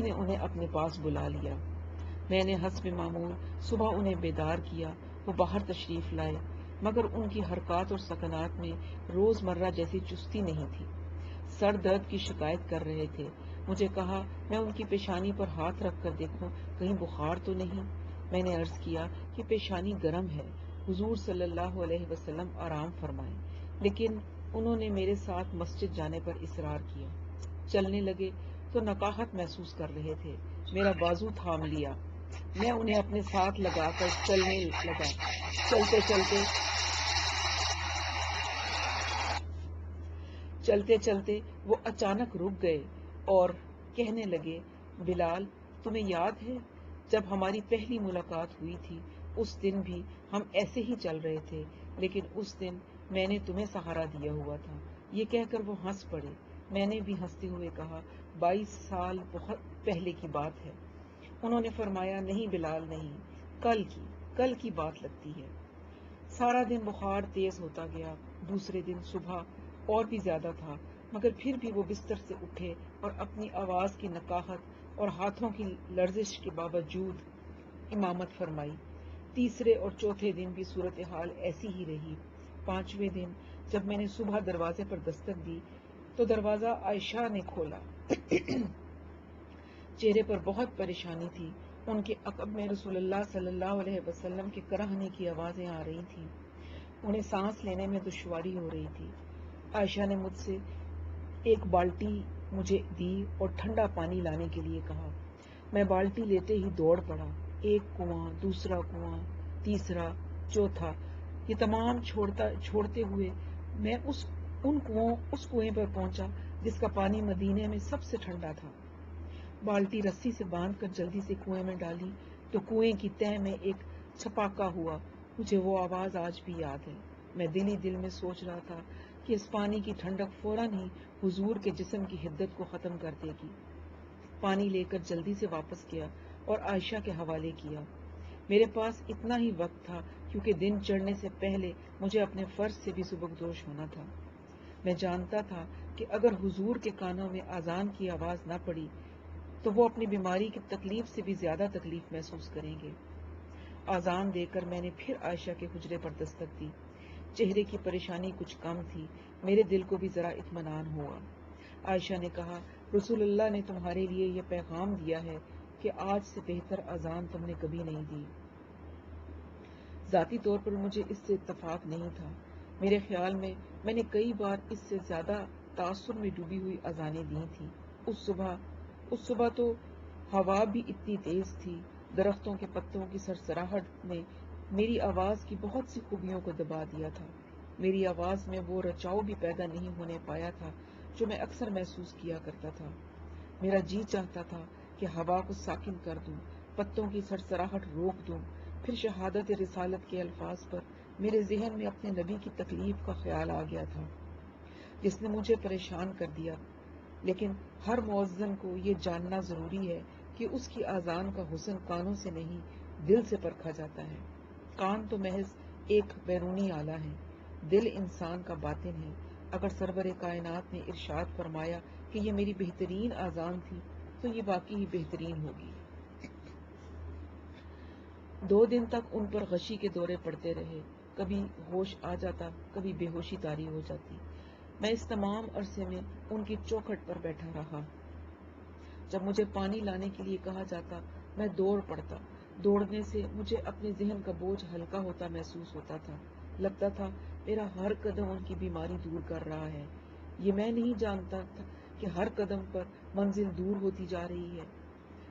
نے انہیں اپنے پاس بلا لیا۔ میں نے حسب معمول صبح انہیں بیدار کیا، وہ باہر تشریف لائے، مگر ان کی حرکات اور سکنات میں روز مرہ جیسی چستی نہیں تھی۔ سر درد کی شکایت کر رہے تھے۔ مجھے کہا میں ان کی پیشانی پر ہاتھ رکھ کر دیکھوں کہیں بخار تو نہیں۔ میں نے عرض کیا کہ پیشانی گرم ہے، حضور صلی اللہ علیہ وسلم آرام فرمائیں، لیکن انہوں نے میرے ساتھ مسجد جانے پر اصرار کیا۔ چلنے لگے تو نقاہت محسوس کر رہے تھے۔ میرا بازو تھام لیا، میں انہیں اپنے ساتھ لگا کر چلنے لگا۔ چلتے چلتے وہ اچانک رک گئے اور کہنے لگے، بلال، تمہیں یاد ہے جب ہماری پہلی ملاقات ہوئی تھی، اس دن بھی ہم ایسے ہی چل رہے تھے، لیکن اس دن میں نے تمہیں سہارا دیا ہوا تھا۔ یہ کہہ کر وہ ہنس پڑے۔ میں نے بھی ہنستے ہوئے کہا، 22 سال بہت پہلے کی بات ہے۔ انہوں نے فرمایا، نہیں بلال نہیں، کل کی بات لگتی ہے۔ سارا دن بخار تیز ہوتا گیا۔ دوسرے دن صبح اور بھی زیادہ تھا، مگر پھر بھی وہ بستر سے اٹھے اور اپنی آواز کی نقاہت اور ہاتھوں کی لرزش کے باوجود امامت فرمائی۔ تیسرے اور چوتھے دن بھی صورتحال ایسی ہی رہی۔ پانچویں دن جب میں نے صبح دروازے پر دستک دی تو دروازہ عائشہ نے کھولا۔ چہرے پر بہت پریشانی تھی۔ ان کے عقب میں رسول اللہ صلی اللہ علیہ وسلم کے کراہنے کی آوازیں آ رہی تھیں۔ انہیں سانس لینے میں دشواری ہو رہی تھی۔ عائشہ نے مجھ سے ایک بالٹی مجھے دی اور ٹھنڈا پانی لانے کے لیے کہا۔ میں بالٹی لیتے ہی دوڑ پڑا۔ ایک کنواں، دوسرا کنواں، تیسرا، چوتھا، یہ تمام چھوڑتے ہوئے میں اس کنویں پر پہنچا جس کا پانی مدینے میں سب سے ٹھنڈا تھا۔ بالٹی رسی سے باندھ کر جلدی سے کنویں میں ڈالی تو کنویں کی تہہ میں ایک چھپاکا ہوا۔ مجھے وہ آواز آج بھی یاد ہے۔ میں دل ہی دل میں سوچ رہا تھا کہ اس پانی کی ٹھنڈک فوراً ہی حضور کے جسم کی حدت کو ختم کر دے گی۔ پانی لے کر جلدی سے واپس گیا اور عائشہ کے حوالے کیا۔ میرے پاس اتنا ہی وقت تھا کیونکہ دن چڑھنے سے پہلے مجھے اپنے فرض سے بھی سبکدوش ہونا تھا۔ میں جانتا تھا کہ اگر حضور کے کانوں میں اذان کی آواز نہ پڑی تو وہ اپنی بیماری کی تکلیف سے بھی زیادہ تکلیف محسوس کریں گے۔ اذان دے کر میں نے پھر عائشہ کے حجرے پر دستک دی۔ چہرے کی پریشانی کچھ کم تھی۔ میرے دل کو بھی ذرا اطمینان ہوا۔ عائشہ نے کہا، رسول اللہ نے تمہارے لیے یہ پیغام دیا ہے کہ آج سے بہتر اذان تم نے کبھی نہیں دی۔ ذاتی طور پر مجھے اس سے اتفاق نہیں تھا۔ میرے خیال میں نے کئی بار اس سے زیادہ تاثر میں ڈوبی ہوئی اذانیں دی تھیں۔ اس صبح تو ہوا بھی اتنی تیز تھی، درختوں کے پتوں کی سرسراہٹ نے میری آواز کی بہت سی خوبیوں کو دبا دیا تھا۔ میری آواز میں وہ رچاؤ بھی پیدا نہیں ہونے پایا تھا جو میں اکثر محسوس کیا کرتا تھا۔ میرا جی چاہتا تھا کہ ہوا کو ساکن کر دوں، پتوں کی سرسراہٹ روک دوں۔ پھر شہادت رسالت کے الفاظ پر میرے ذہن میں اپنے نبی کی تکلیف کا خیال آ گیا تھا جس نے مجھے پریشان کر دیا، لیکن ہر مؤذن کو یہ جاننا ضروری ہے کہ اس کی اذان کا حسن کانوں سے نہیں دل سے پرکھا جاتا ہے۔ کان تو محض ایک بیرونی آلہ ہے، دل انسان کا باطن ہے۔ اگر سرور کائنات نے ارشاد فرمایا کہ یہ میری بہترین اذان تھی تو یہ واقعی ہی بہترین ہوگی۔ 2 دن تک ان پر غشی کے دورے پڑتے رہے، کبھی ہوش آ جاتا، کبھی بے ہوشی طاری ہو جاتی۔ میں اس تمام عرصے میں ان کی چوکھٹ پر بیٹھا رہا۔ جب مجھے پانی لانے کے لیے کہا جاتا میں دوڑ پڑتا۔ دوڑنے سے مجھے اپنے ذہن کا بوجھ ہلکا ہوتا محسوس ہوتا تھا۔ لگتا تھا میرا ہر قدم ان کی بیماری دور کر رہا ہے۔ یہ میں نہیں جانتا تھا کہ ہر قدم پر منزل دور ہوتی جا رہی ہے۔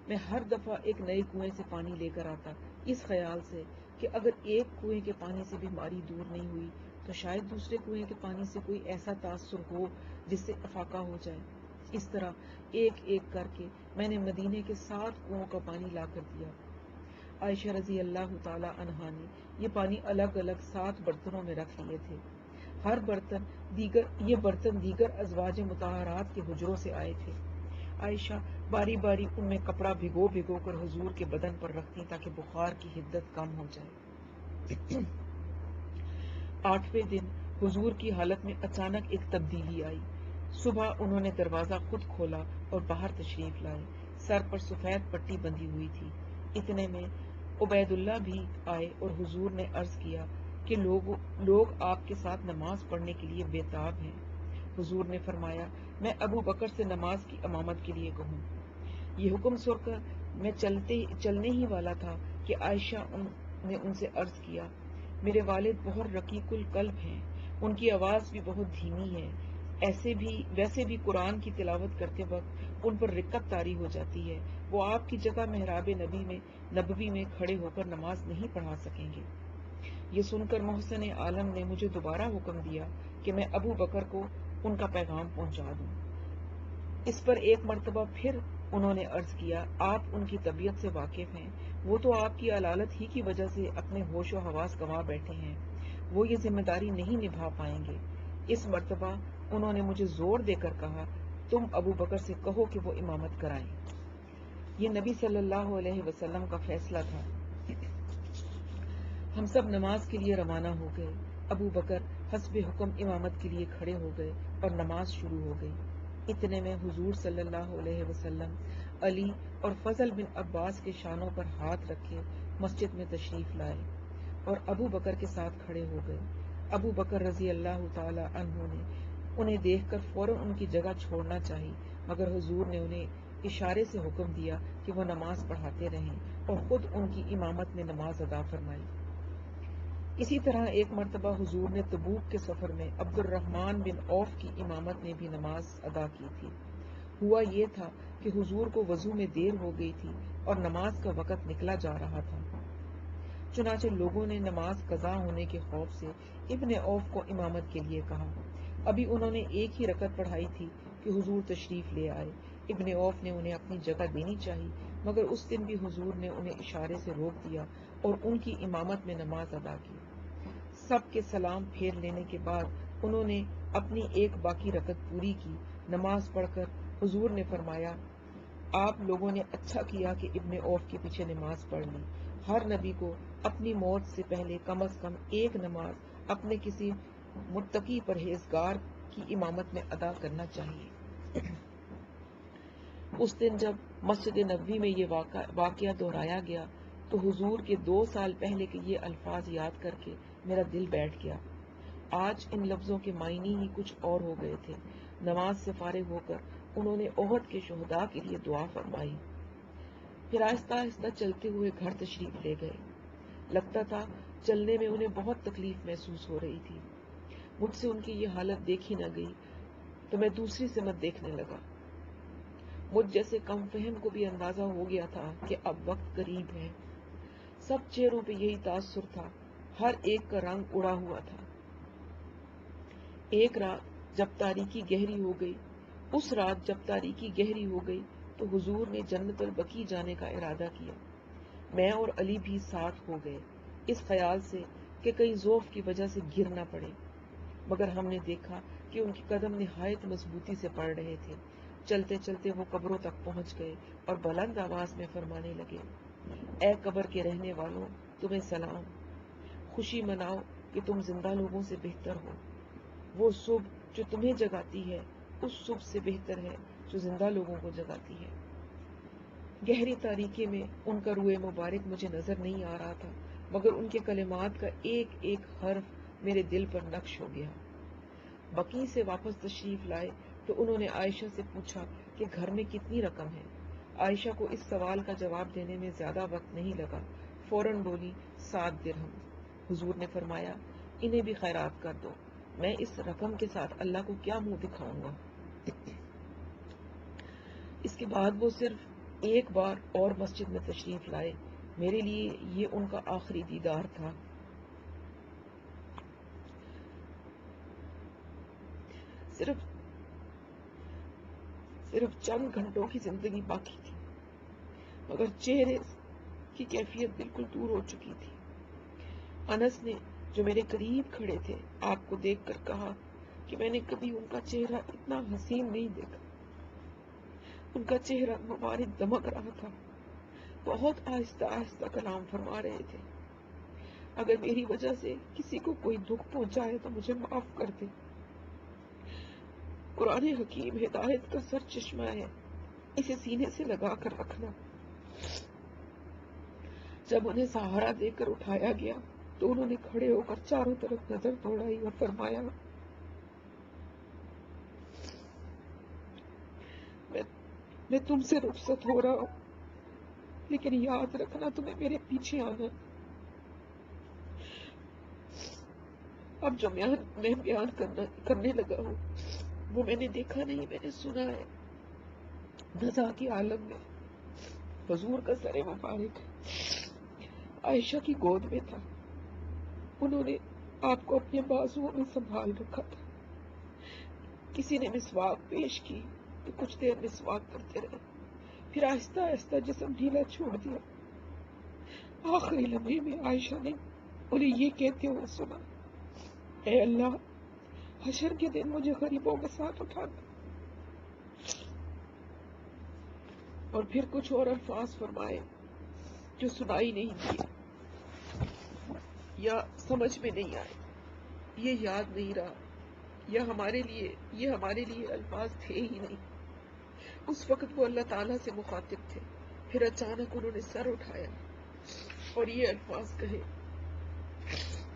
میں ہر دفعہ ایک نئے کنویں سے پانی لے کر آتا، اس خیال سے کہ اگر ایک کنویں کے پانی سے بیماری دور نہیں ہوئی تو شاید دوسرے کنویں کے پانی سے کوئی ایسا تاثر ہو جس سے افاقہ ہو جائے۔ اس طرح ایک ایک کر کے میں نے مدینے کے 7 کنووں کا پانی لا کر دیا۔ عائشہ رضی اللہ تعالی عنہا نے یہ پانی الگ الگ 7 برتنوں میں رکھ لیے تھے۔ یہ برتن دیگر ازواج مطہرات کے حجروں سے آئے تھے۔ عائشہ باری باری ان میں کپڑا بھگو کر حضور کے بدن پر رکھتی تاکہ بخار کی حدت کم ہو جائے۔ 8ویں دن حضور کی حالت میں اچانک ایک تبدیلی آئی۔ صبح انہوں نے دروازہ خود کھولا اور باہر تشریف لائے۔ سر پر سفید پٹی بندھی ہوئی تھی۔ اتنے میں عبید اللہ بھی آئے اور حضور نے عرض کیا کہ لوگ آپ کے ساتھ نماز پڑھنے کے لیے بےتاب ہیں۔ حضور نے فرمایا میں ابو بکر سے نماز کی امامت کے لیے کہوں۔ یہ حکم سن کر میں چلنے ہی والا تھا کہ عائشہ نے ان سے عرض کیا میرے والد بہت رقیق القلب ہیں، ان کی آواز بھی بہت دھیمی ہے، ویسے بھی قرآن کی تلاوت کرتے وقت ان پر رقت طاری ہو جاتی ہے، وہ آپ کی جگہ محراب نبوی میں کھڑے ہو کر نماز نہیں پڑھا سکیں گے۔ یہ سن کر محسن عالم نے مجھے دوبارہ حکم دیا کہ میں ابو بکر کو ان کا پیغام پہنچا دوں۔ اس پر ایک مرتبہ پھر انہوں نے عرض کیا آپ ان کی طبیعت سے واقف ہیں، وہ تو آپ کی علالت ہی کی وجہ سے اپنے ہوش و حواس گنوا بیٹھے ہیں، وہ یہ ذمہ داری نہیں نبھا پائیں گے۔ اس مرتبہ انہوں نے مجھے زور دے کر کہا تم ابو بکر سے کہو کہ وہ امامت کرائیں۔ یہ نبی صلی اللہ علیہ وسلم کا فیصلہ تھا۔ ہم سب نماز کے لیے روانہ ہو گئے۔ ابو بکر حسب حکم امامت کے لیے کھڑے ہو گئے اور نماز شروع ہو گئی۔ اتنے میں حضور صلی اللہ علیہ وسلم علی اور فضل بن عباس کے شانوں پر ہاتھ رکھے مسجد میں تشریف لائے اور ابو بکر کے ساتھ کھڑے ہو گئے۔ ابو بکر رضی اللہ تعالی عنہ نے انہیں دیکھ کر فوراً ان کی جگہ چھوڑنا چاہی، مگر حضور نے انہیں اشارے سے حکم دیا کہ وہ نماز پڑھاتے رہیں اور خود ان کی امامت میں نماز ادا فرمائی۔ اسی طرح ایک مرتبہ حضور نے تبوک کے سفر میں عبد الرحمن بن عوف کی امامت میں بھی نماز ادا کی تھی۔ ہوا یہ تھا کہ حضور کو وضو میں دیر ہو گئی تھی اور نماز کا وقت نکلا جا رہا تھا، چنانچہ لوگوں نے نماز قضا ہونے کے خوف سے ابن عوف کو امامت کے لیے کہا۔ ابھی انہوں نے ایک ہی رکعت پڑھائی تھی کہ حضور تشریف لے آئے۔ ابن عوف نے انہیں اپنی جگہ دینی چاہی، مگر اس دن بھی حضور نے انہیں اشارے سے روک دیا اور ان کی امامت میں نماز ادا کی۔ سب کے سلام پھیر لینے کے بعد انہوں نے اپنی ایک باقی رکعت پوری کی۔ نماز پڑھ کر حضور نے فرمایا آپ لوگوں نے اچھا کیا کہ ابن عوف کے پیچھے نماز پڑھ لی۔ ہر نبی کو اپنی موت سے پہلے کم از کم ایک نماز اپنے کسی متقی پرہیزگار کی امامت میں ادا کرنا چاہیے۔ اس دن جب مسجد نبوی میں یہ واقعہ دہرایا گیا تو حضور کے 2 سال پہلے کے یہ الفاظ یاد کر کے میرا دل بیٹھ گیا۔ آج ان لفظوں کے معنی ہی کچھ اور ہو گئے تھے۔ نماز سے فارغ ہو کر انہوں نے احد کے شہداء کے لیے دعا فرمائی، پھر آہستہ آہستہ چلتے ہوئے گھر تشریف لے گئے۔ لگتا تھا چلنے میں انہیں بہت تکلیف محسوس ہو رہی تھی۔ مجھ سے ان کی یہ حالت دیکھی نہ گئی تو میں دوسری سمت دیکھنے لگا۔ مجھ جیسے کم فہم کو بھی اندازہ ہو گیا تھا کہ اب وقت قریب ہے۔ سب چہروں پہ یہی تاثر تھا، ہر ایک کا رنگ اڑا ہوا تھا۔ ایک رات جب تاریکی گہری ہو گئی، تو حضور نے جنت البقیع جانے کا ارادہ کیا۔ میں اور علی بھی ساتھ ہو گئے، اس خیال سے کہ کہیں ضعف کی وجہ سے گر نہ پڑے، مگر ہم نے دیکھا کہ ان کی قدم نہایت مضبوطی سے پڑ رہے تھے۔ چلتے چلتے وہ قبروں تک پہنچ گئے اور بلند آواز میں فرمانے لگے، اے قبر کے رہنے والوں، تمہیں سلام، خوشی مناؤ کہ تم زندہ لوگوں سے بہتر ہو۔ وہ صبح جو تمہیں جگاتی ہے اس صبح سے بہتر ہے جو زندہ لوگوں کو جگاتی ہے۔ گہری تاریکی میں ان کا روئے مبارک مجھے نظر نہیں آ رہا تھا، مگر ان کے کلمات کا ایک ایک حرف میرے دل پر نقش ہو گیا۔ بقیع سے واپس تشریف لائے تو انہوں نے عائشہ سے پوچھا کہ گھر میں کتنی رقم ہے۔ عائشہ کو اس سوال کا جواب دینے میں زیادہ وقت نہیں لگا، فوراً بولی 7 درہم۔ حضور نے فرمایا انہیں بھی خیرات کر دو، میں اس رقم کے ساتھ اللہ کو کیا منہ دکھاؤں گا۔ اس کے بعد وہ صرف ایک بار اور مسجد میں تشریف لائے۔ میرے لیے یہ ان کا آخری دیدار تھا۔ صرف چند گھنٹوں کی زندگی باقی تھی، مگر چہرے کی کیفیت بالکل دور ہو چکی تھی۔ انس نے جو میرے قریب کھڑے تھے آپ کو دیکھ کر کہا کہ میں نے کبھی ان کا چہرہ اتنا حسین نہیں دیکھا۔ ان کا چہرہ مبارک دمک رہا تھا، بہت آہستہ آہستہ کلام فرما رہے تھے۔ اگر میری وجہ سے کسی کو کوئی دکھ پہنچائے تو مجھے معاف کر دے۔ قرآن حکیم ہدایت کا سر چشمہ ہے، اسے سینے سے لگا کر رکھنا۔ جب انہیں سہارا دے کر اٹھایا گیا تو انہوں نے کھڑے ہو کر چاروں طرف نظر دوڑائی اور فرمایا، میں تم سے رخصت ہو رہا ہوں، لیکن یاد رکھنا تمہیں میرے پیچھے آنا۔ اب جو میں بیان کرنے لگا ہوں وہ میں نے دیکھا نہیں، میں نے سنا ہے۔ نزا کے عالم میں حضور کا سر مبارک عائشہ کی گود میں تھا، انہوں نے آپ کو اپنے بازوؤں میں سنبھال رکھا تھا۔ کسی نے مسواک پیش کی تو کچھ دیر مسواک کرتے رہے، پھر آہستہ آہستہ جسم ڈھیلا چھوڑ دیا۔ آخری لمحے میں عائشہ نے انہیں یہ کہتے ہوئے سنا، اے اللہ، حشر کے دن مجھے غریبوں کے ساتھ اٹھانا۔ اور پھر کچھ اور الفاظ فرمائے جو سنائی نہیں دیے یا سمجھ میں نہیں آئے، یہ یاد نہیں رہا، یہ ہمارے لیے الفاظ تھے ہی نہیں۔ اس وقت وہ اللہ تعالیٰ سے مخاطب تھے۔ پھر اچانک انہوں نے سر اٹھایا اور یہ الفاظ کہے،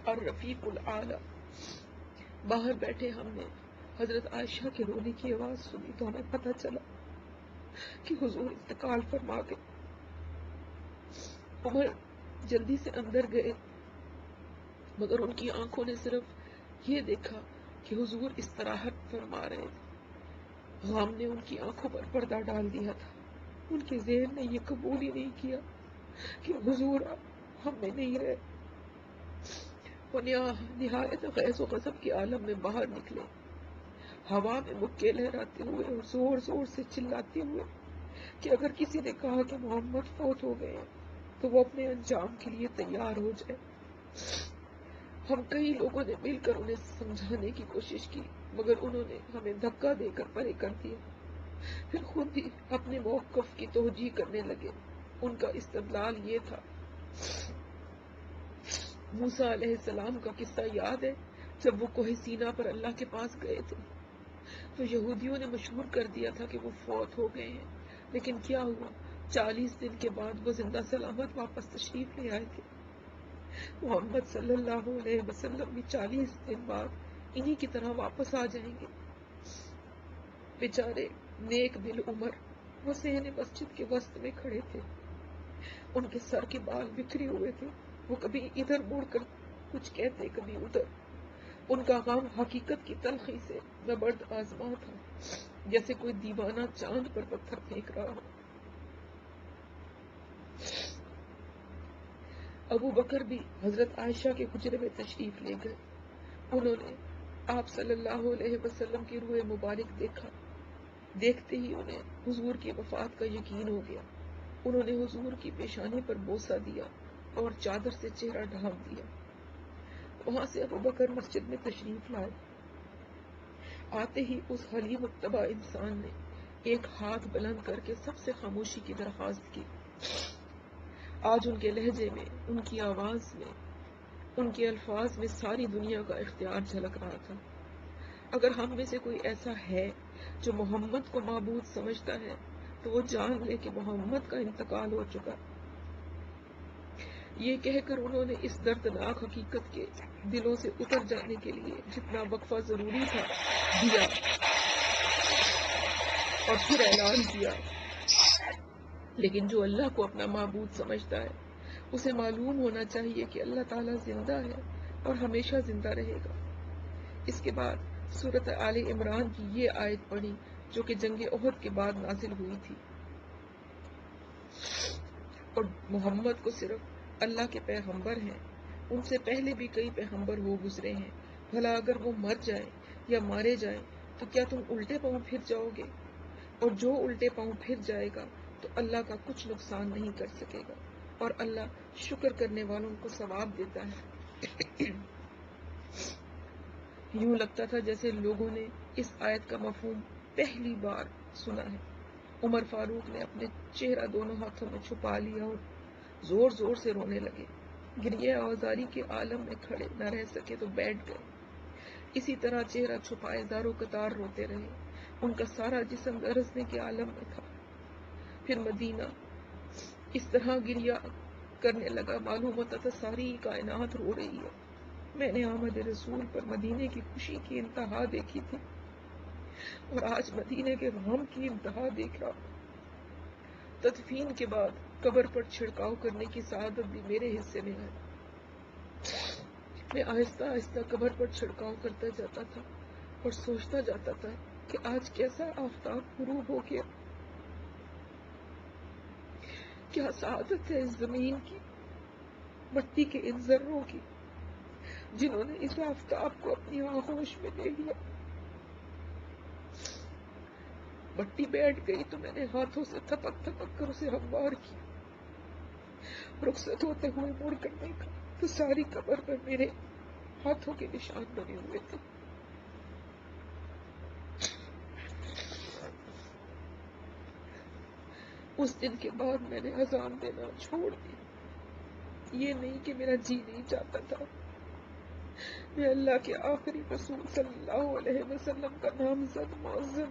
الرفیق الاعلی۔ باہر بیٹھے ہم نے حضرت عائشہ کے رونے کی آواز سنی تو ہمیں پتہ چلا کہ حضور انتقال فرما گئے۔ عمر جلدی سے اندر گئے، مگر ان کی آنکھوں نے صرف یہ دیکھا کہ حضور استراحت فرما رہے تھے۔ غم نے ان کی آنکھوں پر پردہ ڈال دیا تھا، ان کے ذہن نے یہ قبول ہی نہیں کیا کہ حضور ہم میں نہیں رہے۔ وہ نہایت غیظ و غضب کے عالم میں باہر نکلے، ہوا میں مکے لہراتے ہوئے اور زور زور سے چلاتے ہوئے کہ اگر کسی نے کہا کہ محمد فوت ہو گئے تو وہ اپنے انجام کے لیے تیار ہو جائے۔ ہم کئی لوگوں نے مل کر انہیں سمجھانے کی کوشش کی، مگر انہوں نے ہمیں دھکا دے کر پرے کر دیا، پھر خود ہی اپنے موقف کی توجیہ کرنے لگے۔ ان کا استدلال یہ تھا، موسیٰ علیہ السلام کا قصہ یاد ہے، جب وہ کوہ سینا پر اللہ کے پاس گئے تھے تو یہودیوں نے مشہور کر دیا تھا کہ وہ فوت ہو گئے ہیں، لیکن کیا ہوا؟ 40 دن کے بعد وہ زندہ سلامت واپس تشریف لے آئے تھے۔ محمد صلی اللہ علیہ وسلم بھی 40 دن بعد انہی کی طرح واپس آ جائیں گے۔ بیچارے نیک دل عمر وہ صحن مسجد کے وسط میں کھڑے تھے، ان کے سر کے بال بکھرے ہوئے تھے، وہ کبھی ادھر مڑ کر کچھ کہتے کبھی ادھر۔ ان کا غم حقیقت کی تلخی سے نبرد آزما تھا، جیسے کوئی دیوانہ چاند پر پتھر پھینک رہا ہو۔ ابو بکر بھی حضرت عائشہ کے حجرے میں تشریف لے گئے۔ انہوں نے آپ صلی اللہ علیہ وسلم کی روح مبارک دیکھا، دیکھتے ہی انہیں حضور کی وفات کا یقین ہو گیا۔ انہوں نے حضور کی پیشانی پر بوسہ دیا اور چادر سے چہرہ ڈھانپ دیا۔ وہاں سے ابو بکر مسجد میں تشریف لائے۔ آتے ہی اس حلیم متبع انسان نے ایک ہاتھ بلند کر کے سب سے خاموشی کی درخواست کی۔ آج ان کے لہجے میں، ان کی آواز میں، ان کے الفاظ میں ساری دنیا کا اختیار جھلک رہا تھا۔ اگر ہم میں سے کوئی ایسا ہے جو محمد کو معبود سمجھتا ہے تو وہ جان لے کہ محمد کا انتقال ہو چکا۔ یہ کہہ کر انہوں نے اس دردناک حقیقت کے دلوں سے اتر جانے کے لیے جتنا وقفہ ضروری تھا دیا، اور پھر اعلان کیا، لیکن جو اللہ کو اپنا معبود سمجھتا ہے اسے معلوم ہونا چاہیے کہ اللہ تعالیٰ زندہ ہے اور ہمیشہ زندہ رہے گا۔ اس کے بعد سورۃ آل عمران کی یہ آیت پڑھی جو کہ جنگ احد کے بعد نازل ہوئی تھی، اور محمد کو صرف اللہ کے پیغمبر ہیں، ان سے پہلے بھی کئی پیغمبر ہو گزرے ہیں، بھلا اگر وہ مر جائیں یا مارے جائیں تو کیا تم الٹے پاؤں پھر جاؤ گے؟ اور جو الٹے پاؤں پھر جائے گا تو اللہ کا کچھ نقصان نہیں کر سکے گا، اور اللہ شکر کرنے والوں کو ثواب دیتا ہے۔ یوں لگتا تھا جیسے لوگوں نے اس آیت کا مفہوم پہلی بار سنا ہے۔ عمر فاروق نے اپنے چہرہ دونوں ہاتھوں میں چھپا لیا اور زور زور سے رونے لگے۔ گریہ آزاری کے عالم میں کھڑے نہ رہ سکے تو بیٹھ گئے، اسی طرح چہرہ چھپائے زاروں قطار روتے رہے۔ ان کا سارا جسم لرزنے کے عالم میں تھا۔ پھر مدینہ اس طرح گریا کرنے لگا معلوم ہوتا تھا ساری کائنات رو رہی ہے. میں نے آمد رسول پر مدینے کی خوشی کی انتہا دیکھی تھی اور آج مدینے کے غم کی انتہا دیکھ رہا. تدفین کے بعد قبر پر چھڑکاؤ کرنے کی سعادت بھی میرے حصے میں آئی. میں آہستہ آہستہ قبر پر چھڑکاؤ کرتا جاتا تھا اور سوچتا جاتا تھا کہ آج کیسا آفتاب غروب ہو گیا. کیا سعادت ہے اس زمین کی، مٹی کے ان ذروں کی جنہوں نے اس آفتاب کو اپنی آغوش میں لے لیا. مٹی بیٹھ گئی تو میں نے ہاتھوں سے تھپک تھپک کر اسے ہموار کیا. رخصت ہوتے ہوئے مڑ کر دیکھا تو ساری قبر پر میرے ہاتھوں کے نشان بنے ہوئے تھے. اس دن کے بعد میں نے اذان دینا چھوڑ دیا. یہ نہیں کہ میرا جی نہیں چاہتا تھا. میں اللہ کے آخری رسول صلی اللہ علیہ وسلم کا نامزد معظم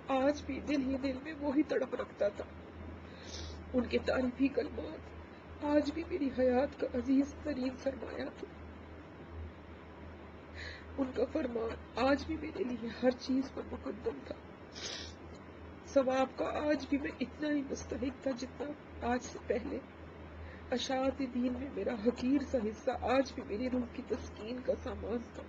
آج بھی دل ہی دل میں وہی تڑپ رکھتا تھا. ان کے تعریفی کلمات آج بھی میری حیات کا عزیز ترین سرمایہ تھا. ان کا فرمان آج بھی میرے لیے ہر چیز پر مقدم تھا. ثواب کا آج بھی میں اتنا ہی مستحق تھا جتنا آج سے پہلے. اشاعت دین میں میرا حقیر سا حصہ آج بھی میری روح کی تسکین کا سامان تھا.